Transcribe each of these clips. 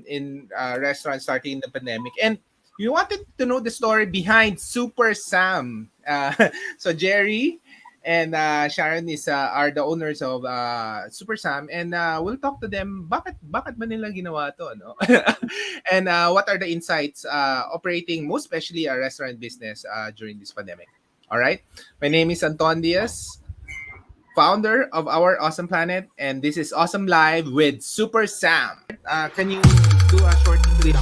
in restaurants starting in the pandemic. And we wanted to know the story behind Super Sam. So Gerry and Sharon are the owners of Super Sam, and we'll talk to them bakit ba nila ginawa to, no? And what are the insights operating most especially a restaurant business during this pandemic. All right. My name is Anton Diaz, founder of Our Awesome Planet, and this is Awesome Live with Super Sam. Can you do a short film?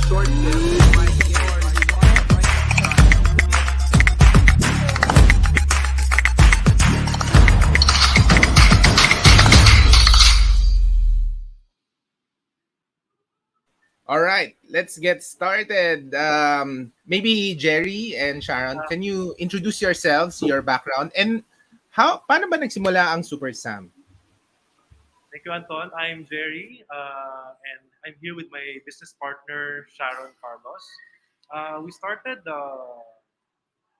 All right, let's get started. Maybe Gerry and Sharon, can you introduce yourselves, your background, and paano ba nagsimula ang Super Sam? Thank you, Anton. I'm Gerry, and I'm here with my business partner, Sharon Carlos. We started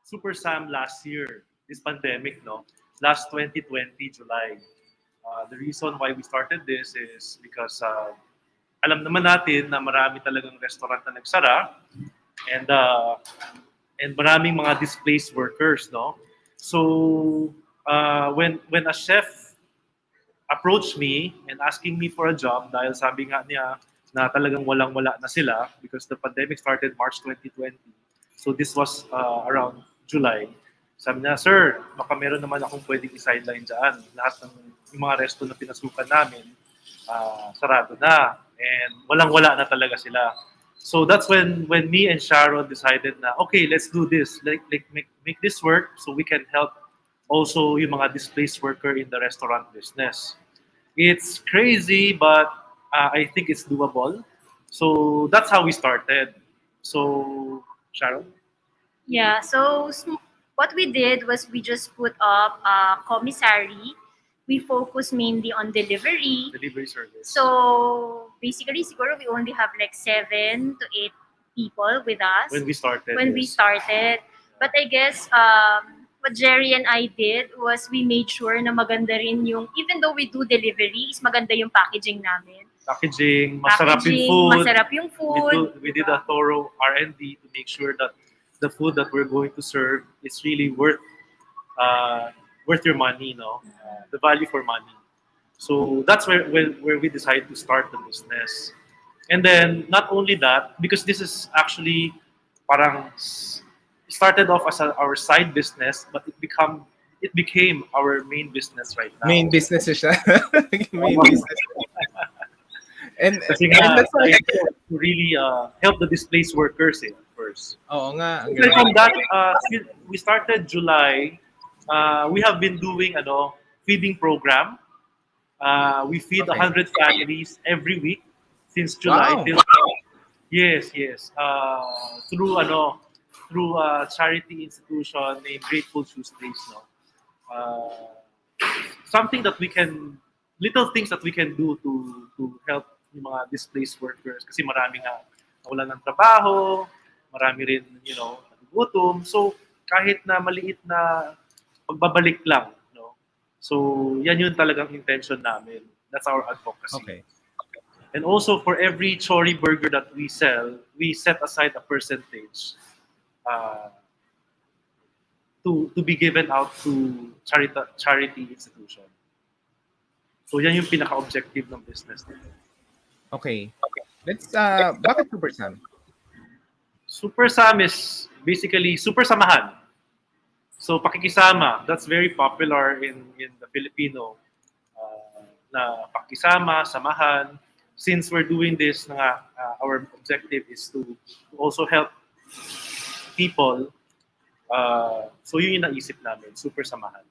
Super Sam last year, this pandemic, no? Last 2020, July. The reason why we started this is because alam naman natin na marami talagang restaurant na nagsara and maraming mga displaced workers, no? So when a chef approached me and asking me for a job dahil sabi nga niya na talagang walang-wala na sila because the pandemic started March 2020. So this was around July. Sabi niya, sir, baka meron naman akong pwedeng i-sideline dyan. Lahat ng yung mga resto na pinasukan namin, sarado na. And walang-wala na talaga sila. So that's when me and Sharon decided na, okay, let's do this. Make this work so we can help also yung mga displaced worker in the restaurant business. It's crazy, but I think it's doable. So that's how we started. So, Sharon? Yeah, so what we did was we just put up a commissary. We focus mainly on delivery. Delivery service. So basically, siguro we only have like 7 to 8 people with us When we started. when we yes. started. But I guess what Gerry and I did was we made sure na maganda rin yung, even though we do delivery, is maganda yung packaging namin. Packaging, masarap yung food. Masarap yung food. We did a thorough R&D to make sure that the food that we're going to serve is really worth your money, no? The value for money. So that's where we decided to start the business. And then not only that, because this is actually parang started off as our side business, but it became our main business right now. Main business siya. Main business. And Kasi that's why to really help the displaced workers first. Oo nga, ang Aside from galing. that, we started July. We have been doing feeding program. We feed Okay. 100 families every week since July Wow. till yes. Through a charity institution named Grateful Tuesdays, no. Something that we can little things that we can do to help yung mga displaced workers kasi marami nga nawalan ng trabaho, marami rin nagugutom. So kahit na maliit na pagbabalik lang, no. So yan yung talagang intention namin. That's our advocacy. Okay. And also for every chori burger that we sell, we set aside a percentage to be given out to charity institution. So yan yung pinaka-objective ng business nito. Okay. Let's bakit Super Sam? Super Sam is basically super samahan. So pakikisama, that's very popular in the Filipino na pakisama, samahan. Since we're doing this, our objective is to also help people. So yun yung naisip namin, super samahan.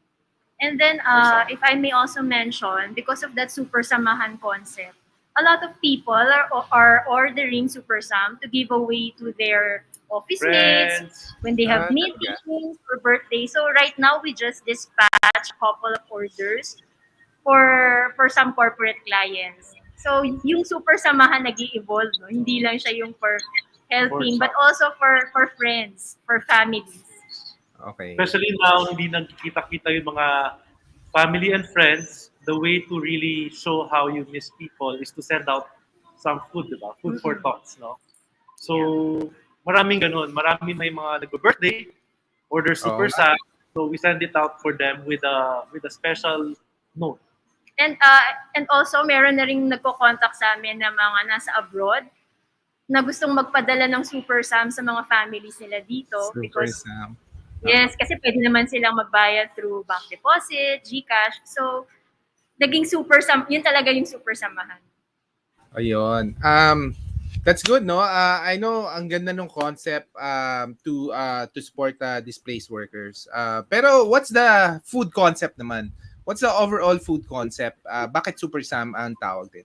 And then, if I may also mention, because of that Super Samahan concept, a lot of people are ordering Super Sam to give away to their office mates Friends. when they have meetings or birthdays. So right now, we just dispatch a couple of orders for some corporate clients. So yung Super Samahan nag-i-evolve, no? Hindi lang siya yung for helping, but also for friends, for families. Okay. Especially now, hindi nagkikita-kita yung mga family and friends. The way to really show how you miss people is to send out some food, di ba? Food for thoughts, no? So, maraming ganun. Maraming may mga nag-birthday, order Oo super nga. sad. So, we send it out for them with a special note. And also, meron na rin nagko-contact sa amin na mga nasa abroad na gustong magpadala ng Super Sam sa mga families nila dito Super because Sam. yes, kasi pwede naman silang magbayad through bank deposit, GCash. So, naging Super Sam, yun talaga yung Super Samahan. Ayun. That's good, no? I know ang ganda ng concept to support displaced workers. Pero what's the food concept naman? What's the overall food concept? Bakit Super Sam ang tawag din?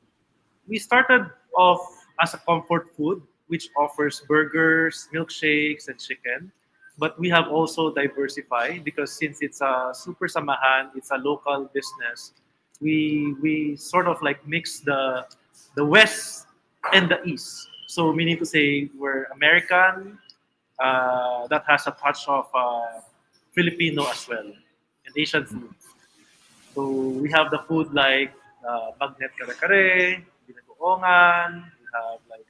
We started off as a comfort food, which offers burgers, milkshakes, and chicken. But we have also diversified because since it's a super samahan, it's a local business. We sort of like mix the west and the east. So meaning to say we're American that has a touch of Filipino as well and Asian food. So we have the food like bagnet kare-kare, binagoongan, we have like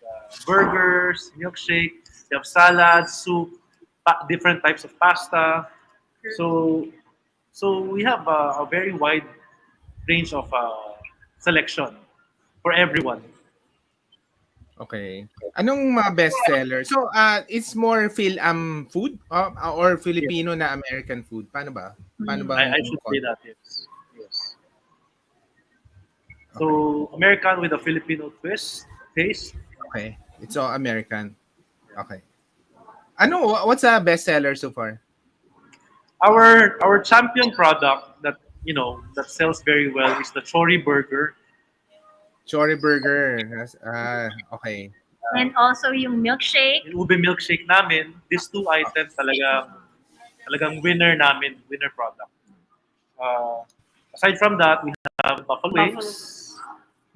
burgers, milkshake, we have salad, soup, different types of pasta. So so we have a very wide range of selection for everyone. Okay. Anong mga best seller? So, it's more food or Yes, Filipino na American food? Paano ba? Paano I bang should say concept? that. Yes, yes. Okay. So American with a Filipino twist, taste. Okay. It's all American. Okay. What's the best seller so far? Our champion product that that sells very well is the Chori Burger. Chori burger. Okay. And also yung milkshake. Yung ube milkshake namin, these two items talagang winner product. Uh, Aside from that, we have buffalo wings.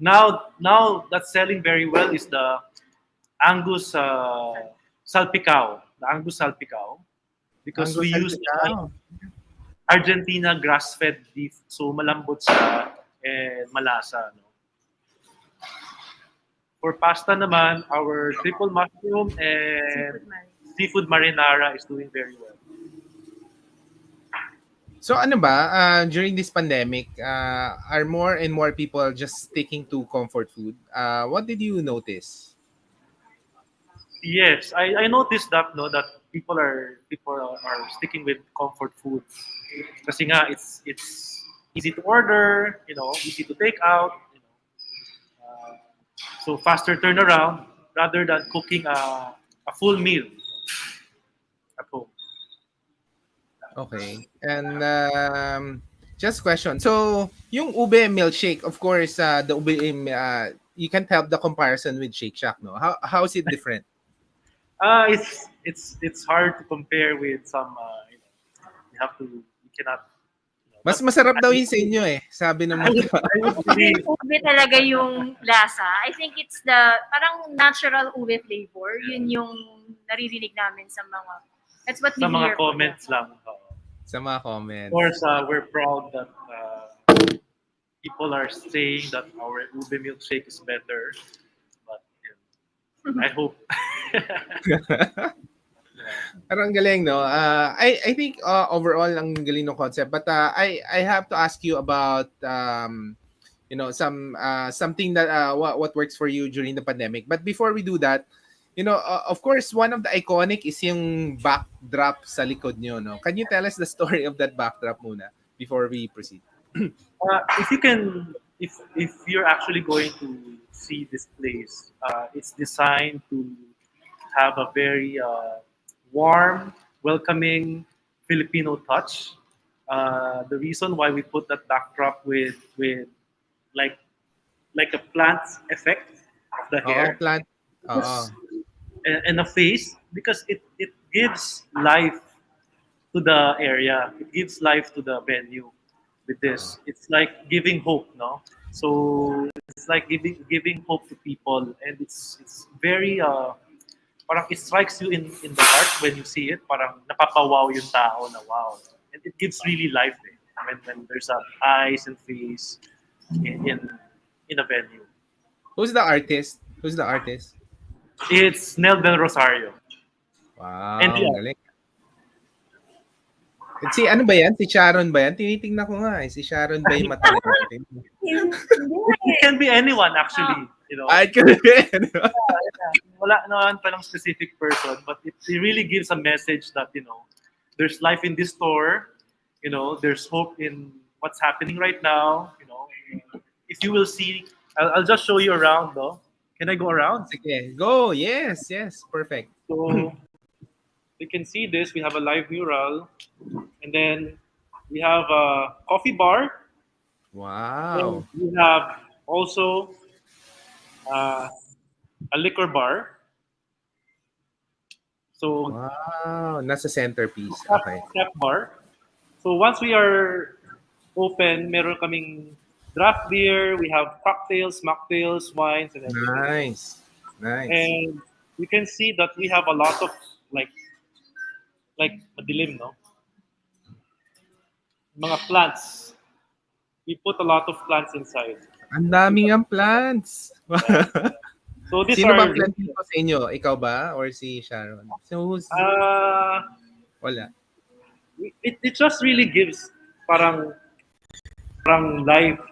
Now that's selling very well is the Angus salpicao, the Angus salpicao, because Mango we use salpicao. Argentina grass-fed beef, so malambot siya and malasa. No? For pasta naman, our triple mushroom and seafood marinara is doing very well. So ano ba, during this pandemic, are more and more people just sticking to comfort food? What did you notice? Yes, I noticed that no that people are sticking with comfort food. Kasi nga it's easy to order, easy to take out, so faster turnaround rather than cooking a full meal at home. Okay. And just question. So, yung ube milkshake, of course, the ube, you can't help the comparison with Shake Shack, no? How is it different? It's hard to compare with some you cannot Mas but masarap I daw would yun sa inyo eh. Sabi ng I mga would, I would Ube, really ube talaga yung lasa. I think it's the parang natural ube flavor. Yun yung naririnig namin sa mga, that's what we sa hear mga from them. comments lang. sa mga Of comments. course, we're proud that people are saying that our ube milkshake is better. But I hope. Pero ang galing, no? I think overall ang galing ng concept. But I have to ask you about something that what works for you during the pandemic. But before we do that, of course, one of the iconic is yung backdrop sa likod nyo, no? Can you tell us the story of that backdrop muna before we proceed? If you can, if you're actually going to see this place, it's designed to have a very warm, welcoming Filipino touch. The reason why we put that backdrop with like like a plant effect of the Oo, hair plant. Oo. and a face because it gives life to the area. It gives life to the venue with this. It's like giving hope, no? So it's like giving hope to people, and it's very parang it strikes you in the heart when you see it. Parang napapawaw yung tao na wow, and it gives really life when there's a eyes and face in in a venue. Who's the artist? Who's the artist? It's Nel Del Rosario. And Wow, ang yeah, galing. At si ano ba yan? Si Sharon ba yan? Tinitingnan ko nga eh. Si Sharon ba yung matalente? it can be anyone actually. You know, Ay, correct. wala naman palang specific person, but it really gives a message that, you know, there's life in this store, you know, there's hope in what's happening right now, you know. If you will see, I'll just show you around, though. Can I go around? Sige, go. Yes, yes. Perfect. So you can see this. We have a live mural, and then we have a coffee bar, and Wow. we have also uh, a liquor bar. So Wow. Nasa centerpiece. tap, Okay. tap bar. So once we are open, meron kaming draft beer, we have cocktails, mocktails, wines, and everything. Nice. Nice. And you can see that we have a lot of like madilim, no? Mga plants. We put a lot of plants inside. Ang daming ang plants. Yeah. So these Sino are bang plant dito sa inyo? Ikaw ba? Or si Sharon? So, who's... uh Wala. it just really gives parang parang life,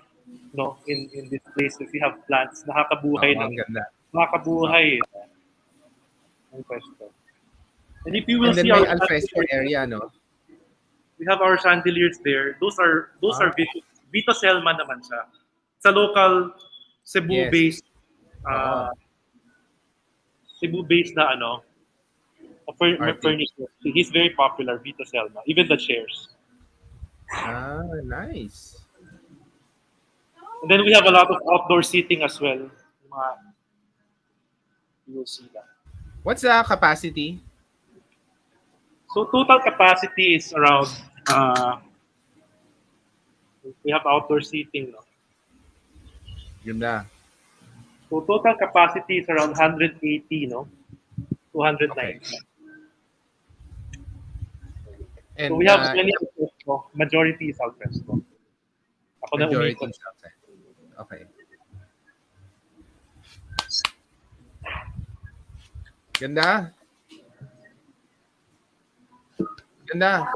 no, in this place. If you have plants, nakakabuhay Oo, ng ang ganda. nakakabuhay ng pwesto. And if you will And then see may our alfresco chandeliers, area, no? we have our chandeliers there. Those are Ah, Vito Selma naman siya. Sa local yes. Cebu-based Oo. uh, Cebu-based na ano, Artist. furniture. He's very popular, Vito Selma. Even the chairs. Ah, nice. And then we have a lot of outdoor seating as well. Mga, you will see that. What's the capacity? So total capacity is around. We have outdoor seating. No? Ganda. So total capacity is around 180, no, Okay. 290. So And we have many alfresco. Majority is alfresco. Ako na majority umikot. is outside. Okay. Ganda. Ganda.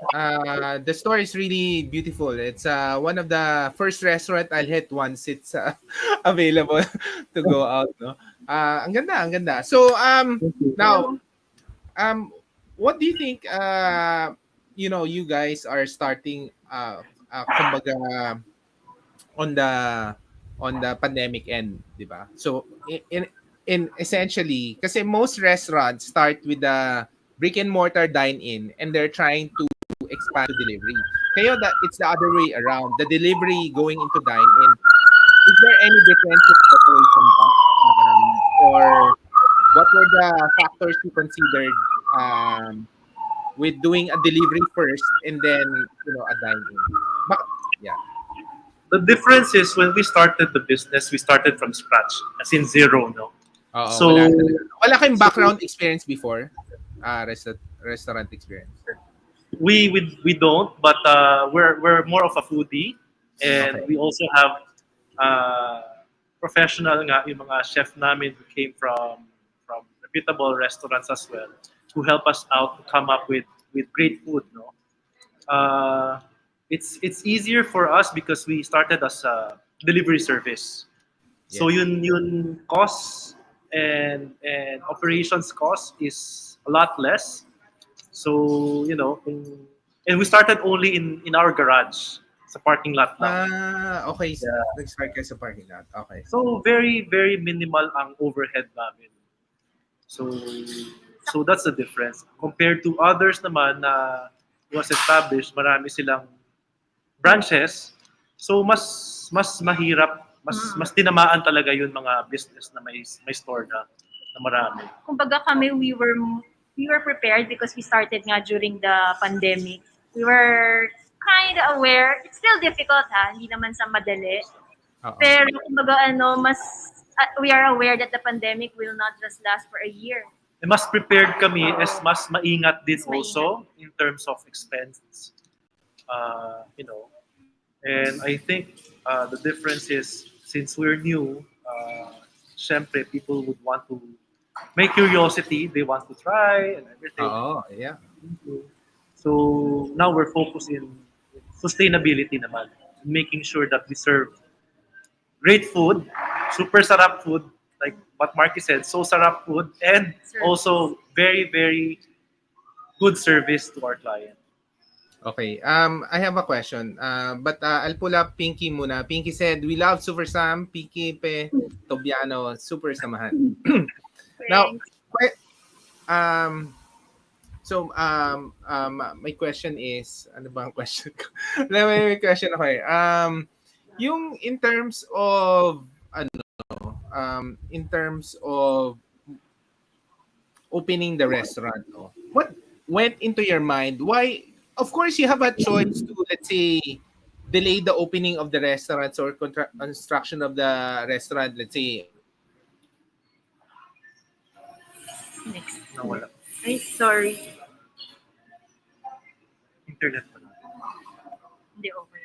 The store is really beautiful. It's one of the first restaurant I'll hit once it's available to go out. No? Ang ganda, ang ganda. So now, um, what do you think? You guys are starting. Kumbaga, on the pandemic end, 'di ba? So in essentially kasi most restaurants start with the brick and mortar dine in and they're trying to expand to delivery. Kayo that it's the other way around. The delivery going into dine in. Is there any difference in preparation ba? Or what were the factors you considered with doing a delivery first and then a dine in? Yeah. The difference is when we started the business, we started from scratch, as in zero, no. Oo, wala So, talaga. Wala kayong so background experience before? Restaurant experience. we don't, but we're more of a foodie, and Okay. we also have uh, professional nga yung mga chef namin who came from reputable restaurants as well, who help us out to come up with great food, no. uh, it's easier for us because we started as a delivery service. So Yes. yun cost and operations cost is a lot less. So and we started only in our garage, sa parking lot lang. Okay. Yeah. Nag-start kayo sa parking lot. Okay. So very very minimal ang overhead namin. So that's the difference compared to others naman na was established, marami silang branches. So mas mahirap, mas tinamaan talaga yun mga business na may store na marami. Kumbaga kami, we were prepared because we started nga during the pandemic. We were kind of aware. It's still difficult hindi naman sa madali. Oo. Pero kumbaga we are aware that the pandemic will not just last for a year. Mas prepared kami as mas maingat din Mas maingat. also in terms of expense. And I think the difference is since we're new, syempre, people would want to make curiosity, they want to try and everything. Oo, yeah. So now we're focused in sustainability naman, making sure that we serve great food, super sarap food, like what Marky said, so sarap food, and Service. also very, very good service to our client. Okay. I have a question. But I'll pull up Pinky muna. Pinky said, "We love Super Sam. Pinky pe Tobiano, super samahan." Now, Thanks. que- um, my question is, ano ba ang question ko? May question ako eh. Yung in terms of, in terms of opening the restaurant, no? What went into your mind? Why? Of course, you have a choice to, let's say, delay the opening of the restaurants or construction of the restaurant, let's say, Next. Nawala. Ay, sorry. Internet pa natin. Hindi, okay.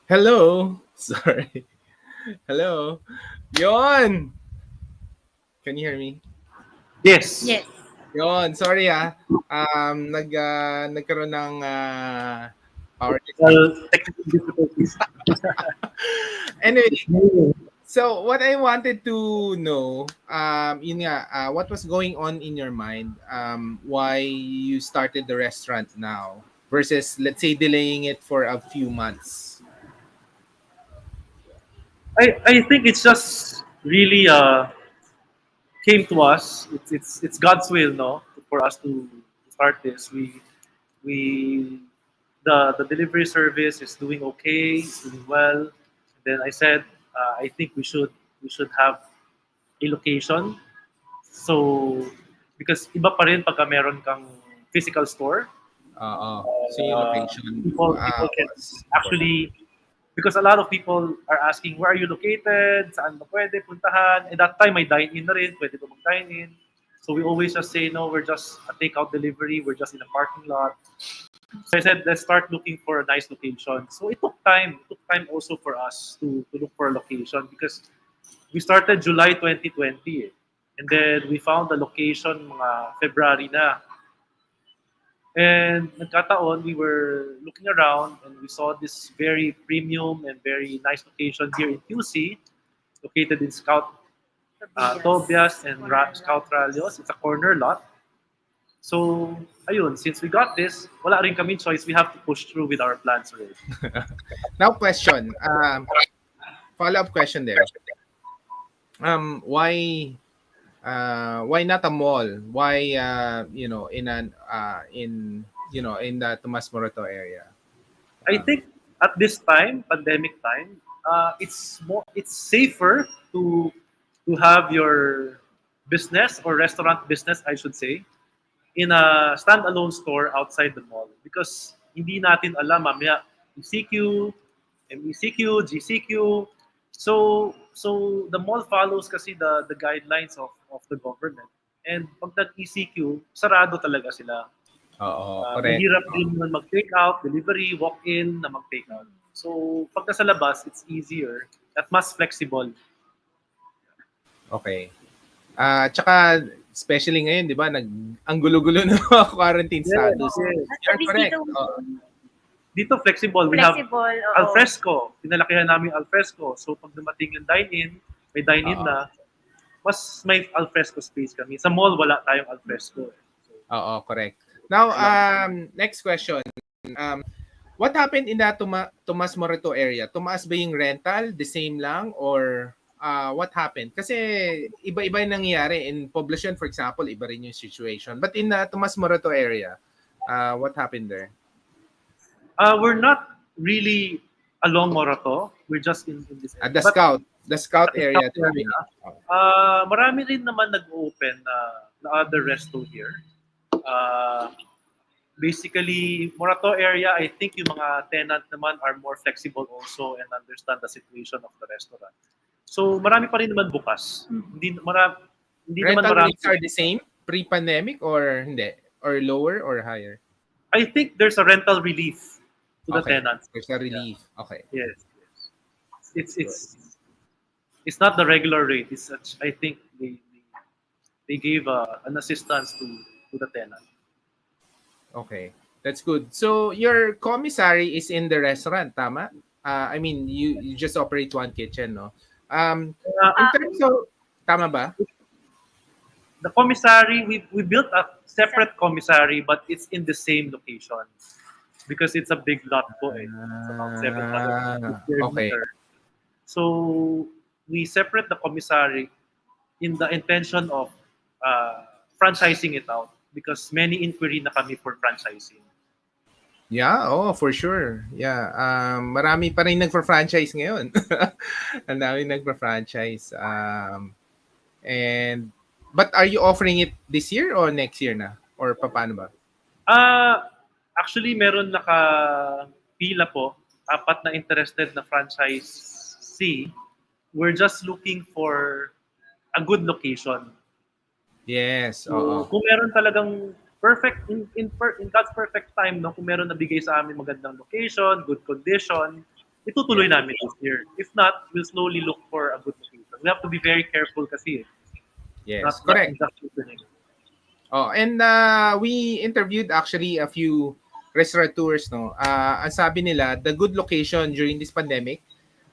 Hello. Sorry. Hello. Yon. Can you hear me? Yes. Yes. Yon. Sorry nagkaroon ng power disconnect. Well, technical difficulties. Anyway, so what I wanted to know, yun nga, what was going on in your mind, why you started the restaurant now versus, let's say, delaying it for a few months. I think it's just really came to us. It's God's will, no, for us to start this. We the delivery service is doing okay, it's doing well. Then I said, I think we should have a location. So because iba pa rin pagka meron kang physical store, So yung location people can was important. actually, because a lot of people are asking, where are you located? Saan ba pwede puntahan? And that time, may dine-in na rin. Pwede ba mag-dine-in? So we always just say, no, we're just a takeout delivery. We're just in a parking lot. So I said, let's start looking for a nice location. So it took time. It took time also for us to look for a location because we started July 2020. And then we found the location mga February na. And nagkataon, we were looking around and we saw this very premium and very nice location here in QC, located in Scout Tobias and Scout Ralios. It's a corner lot. So, ayun, since we got this, wala rin kami choice. We have to push through with our plans already. Now, question. Follow-up question there. Why not a mall? Why in the Tomas Morato area? I think at this time, pandemic time, it's safer to have your business or restaurant business, I should say, in a standalone store outside the mall because hindi natin alam mamaya ECQ, MECQ, GCQ. So the mall follows kasi the guidelines of the government. And pag nag-ECQ, sarado talaga sila. Oo, correct. Mahirap din naman mag-take out, delivery, walk-in na mag-take out. So pag nasa labas, it's easier at mas flexible. Okay. Tsaka especially ngayon, 'di ba, ang gulo-gulo ng mga quarantine status. Yes. You're At least correct. dito, Dito flexible. We have flexible. Oo. alfresco. Pinalakihan namin alfresco. So pag dumating yung dine-in, may dine-in Oo. na, mas may alfresco space kami. Sa mall, wala tayong alfresco. So, Oo, correct. Now, next question. What happened in that Tomas Morato area? Tumaas ba yung rental? The same lang? Or what happened? Kasi iba-iba yung nangyayari. In Poblacion, for example, iba rin yung situation. But in the Tomas Morato area, what happened there? we're not really along Morato. We're just in this area. At the But Scout. The Scout at the area. Scout area, marami rin naman nag-open na other resto here. Basically, Morato area, I think yung mga tenant naman are more flexible also and understand the situation of the restaurant. So marami pa rin naman bukas. Hindi naman Rental marami. rates are the same pre-pandemic or hindi? Or lower or higher? I think there's a rental relief to the Okay. tenants. There's a relief. Okay. Yes. It's not the regular rate. It's such, I think they gave an assistance to the tenant. Okay. That's good. So your commissary is in the restaurant, tama? I mean, you just operate one kitchen, no? In terms of tama ba? The commissary, we built a separate commissary, but it's in the same location because it's a big lot po. It's about 700 square Okay. meter. So we separate the commissary in the intention of franchising it out because many inquiry na kami for franchising. Yeah, oh, for sure. Yeah, marami pa rin nagfa-franchise ngayon. Ang dami nagfa-franchise. But are you offering it this year or next year na? Or paano ba? Actually, meron naka-pila po, 4 na interested na franchisee. We're just looking for a good location. Yes, So, oo. kung meron talagang perfect, in God's perfect time, no, kung meron nabigay sa amin magandang location, good condition, itutuloy namin this year. If not, we'll slowly look for a good location. We have to be very careful kasi Yes, not correct. just opening. Oh, and we interviewed actually a few restaurateurs, no. Ang sabi nila, the good location during this pandemic,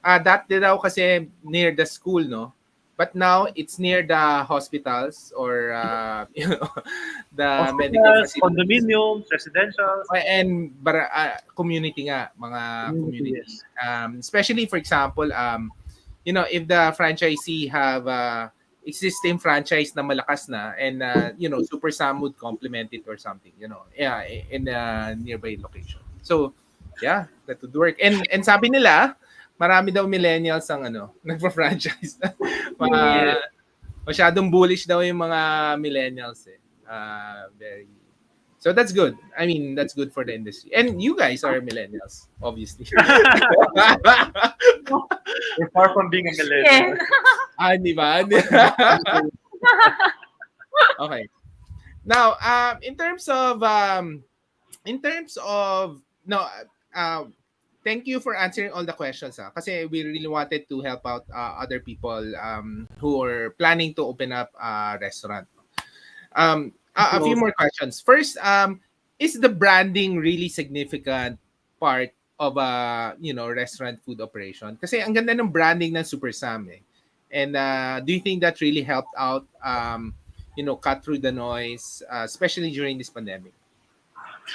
that daw kasi near the school, no. But now it's near the hospitals or the medical Hospitals, facilities. condominiums, residentials, And community nga, mga community, community. yes. Especially for example, if the franchisee have existing franchise na malakas na and Super Sam would complement it or something, yeah, in a nearby location. So, yeah, that would work. And sabi nila, marami daw millennials ang nagpa-franchise. Yes. Ma- Masyadong bullish daw yung mga millennials eh. Very So that's good. I mean, that's good for the industry. And you guys are millennials, obviously. We're far from being a millennial. Yes. Di ba? Okay. Now, in terms of no, uh, thank you for answering all the questions. Kasi we really wanted to help out other people who are planning to open up a restaurant. A few more questions. First, is the branding really significant part of a restaurant food operation? Kasi ang ganda ng branding ng Super Sam eh. And do you think that really helped out cut through the noise, especially during this pandemic?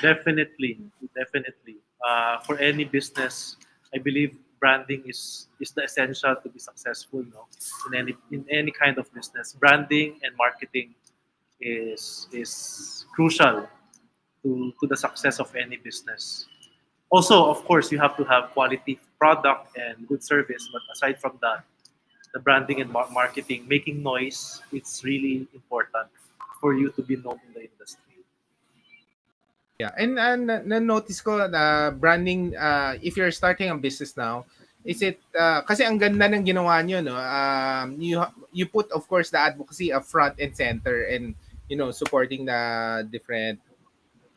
Definitely, definitely. For any business, I believe branding is the essential to be successful. No, in any kind of business, branding and marketing is crucial to the success of any business. Also, of course, you have to have quality product and good service. But aside from that, the branding and marketing, making noise, it's really important for you to be known in the industry. Yeah, and na-notice ko na branding, if you're starting a business now, is it kasi ang ganda ng ginawa niyo, no? You put of course the advocacy up front and center, and supporting the different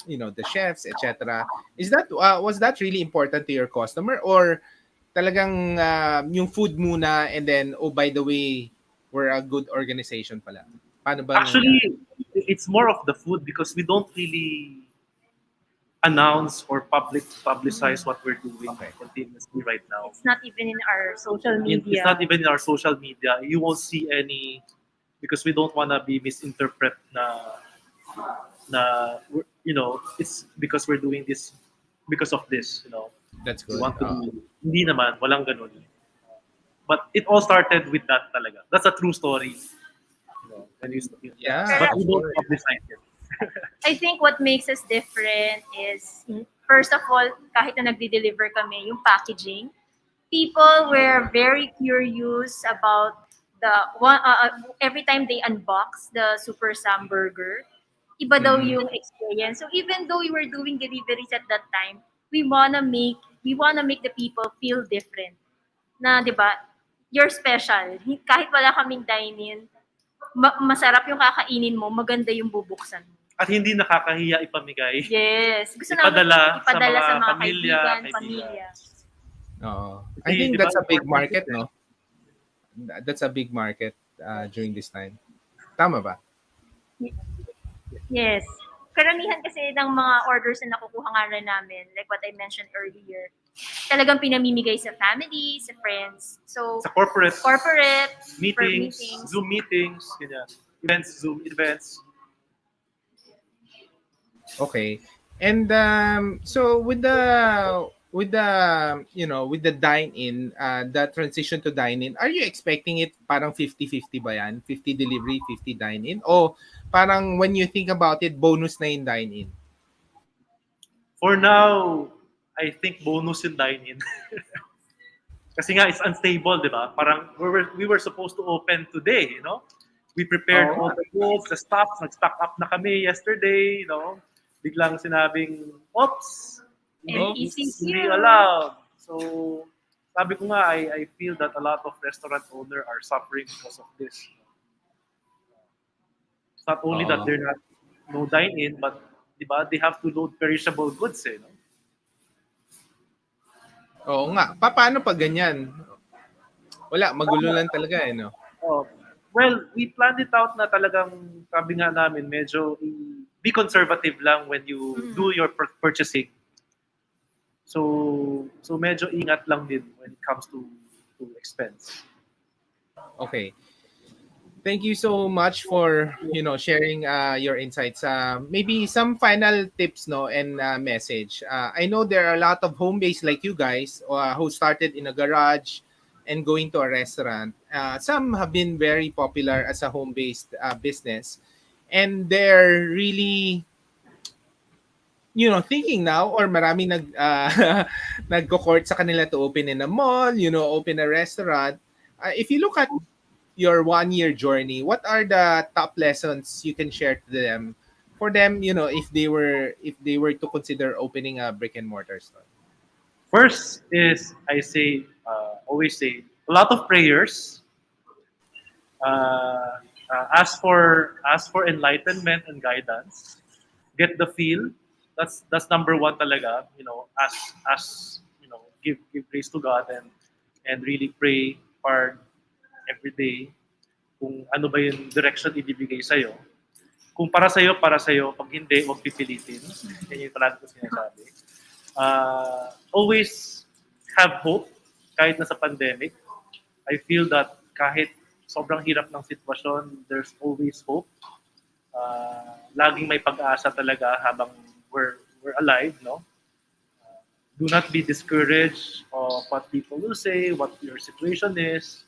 the chefs, etc. Is that was that really important to your customer, or talagang yung food muna and then by the way we're a good organization pala? Paano ba nangyari? Actually, it's more of the food because we don't really announce or publicize what we're doing continuously right now. It's not even in our social media. It's not even in our social media. You won't see any because we don't want to be misinterpret na it's because we're doing this because of this. That's We good. want to do. Hindi naman, walang ganun. But it all started with that talaga. That's a true story. When Yeah, but of we don't course. publicize it. I think what makes us different is, first of all, kahit na nagde-deliver kami, yung packaging, people were very curious about the one every time they unbox the Super Sam burger, iba daw Mhm. yung experience. So even though we were doing deliveries at that time, we wanna make the people feel different. Na 'di ba? You're special. Kahit wala kaming dine-in, masarap yung kakainin mo, maganda yung bubuksan mo. At hindi nakakahiya ipamigay. Yes. Gusto Ipadala ipadala sa sa mga pamilya, kaibigan, kaibigan. pamilya. Oo. I Kasi, think di ba, that's a big important market, yun eh. no? That's a big market during this time. Tama ba? Yes. Karamihan kasi ng mga orders na nakukuha nga rin namin, like what I mentioned earlier, talagang pinamimigay sa family, sa friends. So, Sa corporate for meetings, meetings. Zoom meetings, ganyan. Zoom events. Okay. And so with the dine in, the transition to dine in, are you expecting it parang 50-50 ba yan? 50 delivery, 50 dine in, o parang when you think about it bonus na yung dine in? For now, I think bonus yung dine-in. Kasi nga, it's unstable, di ba? Parang we were supposed to open today. We prepared Oo. all the goods, the stocks, nag-stock up na kami yesterday. Biglang sinabing, oops, hindi allowed. So, sabi ko nga, I feel that a lot of restaurant owners are suffering because of this. It's not only that they're not no dine-in, but di ba, they have to load perishable goods. No? Oo nga. Paano pag ganyan? Wala, magulo lang talaga eh, no? Oh, well, we planned it out na talagang sabi nga namin medyo be conservative lang when you do your purchasing. So medyo ingat lang din when it comes to expense. Okay. Thank you so much for, sharing your insights. Maybe some final tips, no, and message. I know there are a lot of home based like you guys who started in a garage and going to a restaurant. Some have been very popular as a home based business, and they're really, thinking now, or marami nagko-court sa kanila to open in a mall, open a restaurant. If you look at your 1 year journey, what are the top lessons you can share to them, for them, if they were to consider opening a brick and mortar store? First is I say always say a lot of prayers. Ask for enlightenment and guidance. Get the feel. That's number one talaga. Give grace to God and really pray hard every day kung ano ba yung direction ibibigay sa'yo. Kung para sa'yo. Pag hindi, huwag pipilitin. Yan yung palagi ko sinasabi. Always have hope kahit nasa pandemic. I feel that kahit sobrang hirap ng sitwasyon, there's always hope. Laging may pag-asa talaga habang we're alive, no? Do not be discouraged of what people will say, what your situation is.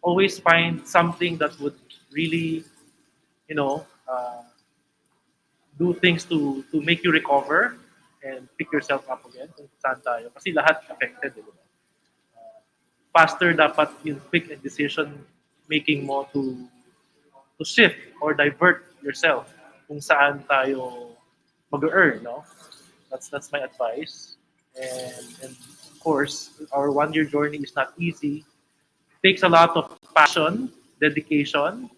Always find something that would really, do things to make you recover and pick yourself up again kung saan tayo. Kasi lahat affected, di ba? Faster dapat yung quick and decision making mo to shift or divert yourself kung saan tayo mag-earn, no? That's my advice. And of course, our 1 year journey is not easy. It takes a lot of passion, dedication,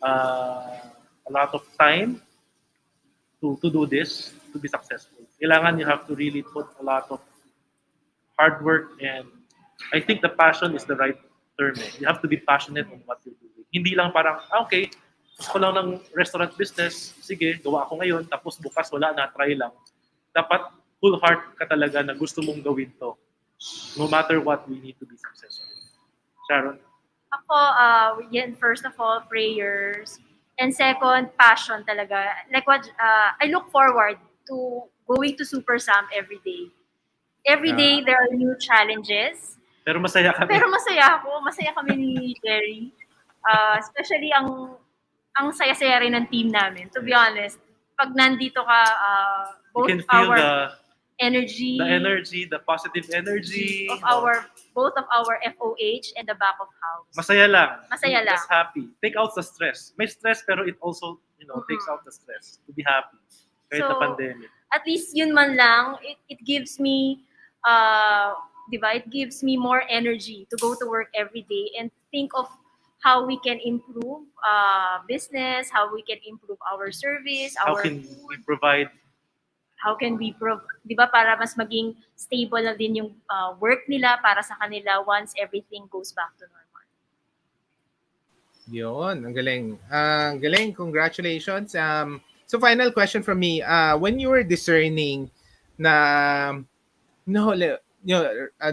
a lot of time to do this, to be successful. Kailangan you have to really put a lot of hard work, and I think the passion is the right term. You have to be passionate on what you're doing. Hindi lang parang, okay, gusto ko lang ng restaurant business, sige, gawa ako ngayon, tapos bukas wala na, try lang. Dapat full heart ka talaga na gusto mong gawin to. No matter what, we need to be successful. Sharon? Ako, yan, first of all, prayers. And second, passion talaga. Like what, I look forward to going to Super Sam every day. Every day, there are new challenges. Pero masaya kami. Pero masaya ako. Masaya kami ni Gerry. Especially ang saya-saya rin ng team namin. To be honest, pag nandito ka, You both can feel our the energy the positive energy. of our both of our FOH and the back of house. Masaya lang. Masaya lang. Just happy. Take out the stress. May stress pero it also, takes out the stress. To be happy. Kahit na pandemic. At least yun man lang, it gives me, diba? It gives me more energy to go to work every day and think of how we can improve business, how we can improve our service, How our can we provide? how can we di ba, para mas maging stable na din yung work nila para sa kanila once everything goes back to normal. Yun, ang galing. Ang galing, congratulations. So final question from me. When you were discerning na no,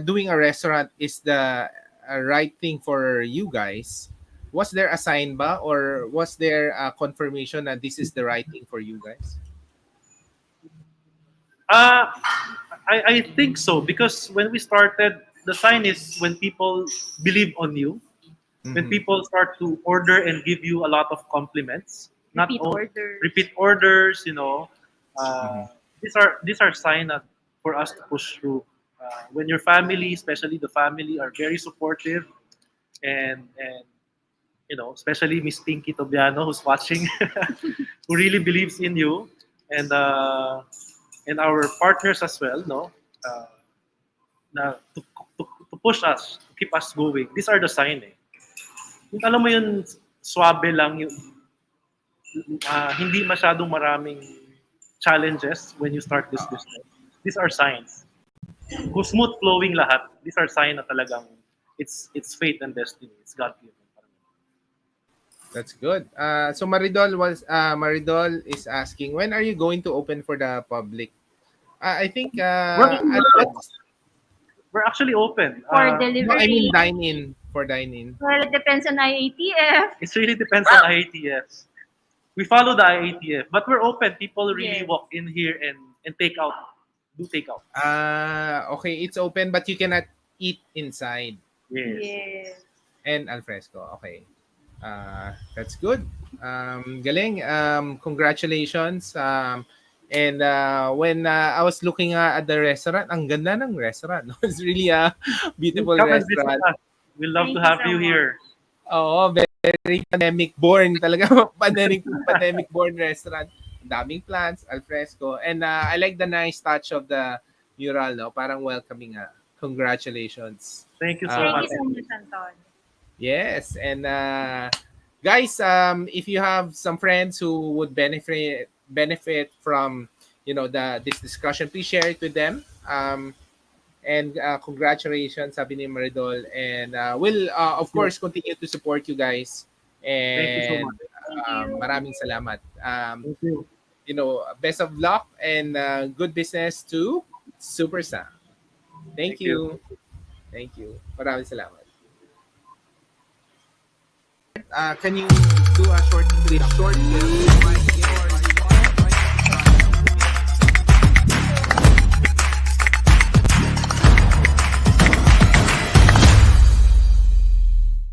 doing a restaurant is the right thing for you guys, was there a sign ba, or was there a confirmation that this is the right thing for you guys? I think so, because when we started, the sign is when people believe on you, when people start to order and give you a lot of compliments, repeat orders, these are signs for us to push through. When your family, especially the family, are very supportive, and especially Miss Pinky Tobiano, who's watching, who really believes in you, and our partners as well, no, to push us, to keep us going. These are the sign. Yung alam mo yun, swabe lang yung hindi masyadong maraming challenges when you start this business. These are signs. kung smooth flowing lahat, these are sign na talagang it's fate and destiny. It's God given. That's good. So Maridol is asking, when are you going to open for the public? I think We're, that's we're actually open. For no, I mean delivery. dine in for dine in. Well, it depends on IATF. It really depends on IATFs. We follow the IATF, but we're open. People really Yes. walk in here and take out, do take out. Okay, it's open but you cannot eat inside Yes. Yes. and al fresco. Okay. That's good. Galing. Congratulations. And when I was looking at the restaurant, ang ganda ng restaurant. It's really a beautiful Come and visit restaurant. us. We love to Thank you have so you much. here. Oo, very pandemic born talaga. Pandemic born restaurant. Ang daming plants, al fresco. And I like the nice touch of the mural, no? Parang welcoming. Congratulations. Thank you so Thank Um, much. you so much, Anton. yes, and guys, if you have some friends who would benefit from the this discussion, please share it with them. And congratulations, sabi ni Maridol, and we'll of Yes. course continue to support you guys. Thank you so And much. Thank you. maraming salamat. Thank you. Best of luck and good business to Super Sam. Thank Thank you. you. Thank you. Maraming salamat. Can you do a short film?